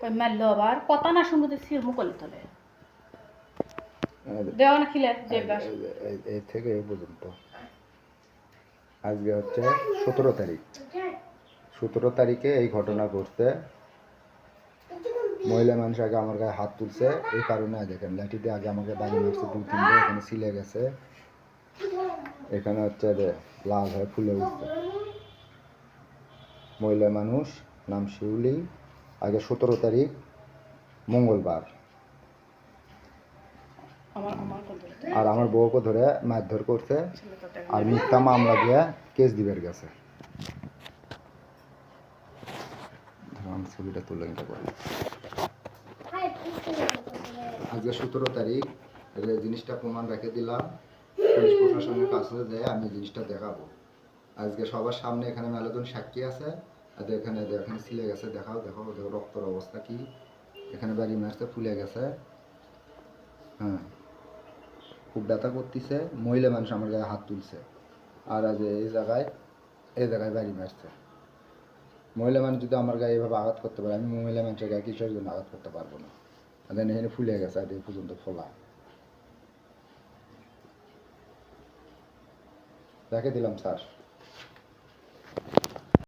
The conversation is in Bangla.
ওই মারলো আবার কথা না শুনতে সির মুখ করলে তোলে দেওয়া না খিলে এই থেকে এই পর্যন্ত আজকে হচ্ছে 17 তারিখ। 17 তারিখে এই ঘটনা ঘটছে। মহিলা মানুষ আগে আমার গায়ে হাত তুলছে, এই কারণে দেখেন লাঠিতে আগে আমাকে বাড়ি মারছে 2-3বার, এখানে ছিলে গেছে, এখানে হচ্ছে লাল হয়ে ফুলে উঠছে। মহিলা মানুষ, নাম শিউলি, আগে 17 তারিখ মঙ্গলবার। আর আমার বউকে ধরে মারধর করছে আর মিথ্যা মামলা দিয়ে কেস দিবের গেছে। ছবিটা তুলে নিতে পারি। আজকে 17 তারিখ, জিনিসটা প্রমাণ রেখে দিলাম, পুলিশ প্রশাসনের কাছে যেয়ে আমি জিনিসটা দেখাবো। আজকে সবার সামনে এখানে মেলাজন সাক্ষী আছে, আর এখানে এখানে ছিলে গেছে, দেখাও দেখাও দেখো রক্তর অবস্থা কি, এখানে বাড়ি মারছে ফুলে গেছে। হ্যাঁ, খুব ব্যথা করতেছে। মহিলা মানুষ আমার গায়ে হাত তুলছে আর আজ এই জায়গায় বাড়ি মারছে। মহিলা মানুষ যদি আমার গায়ে এভাবে আঘাত করতে পারে, আমি মহিলা মানুষের গায়ে কিসের জন্য আঘাত করতে পারবো না? আর এখানে ফুলে গেছে আর এই পর্যন্ত ফোলা। রেখে দিলাম স্যার।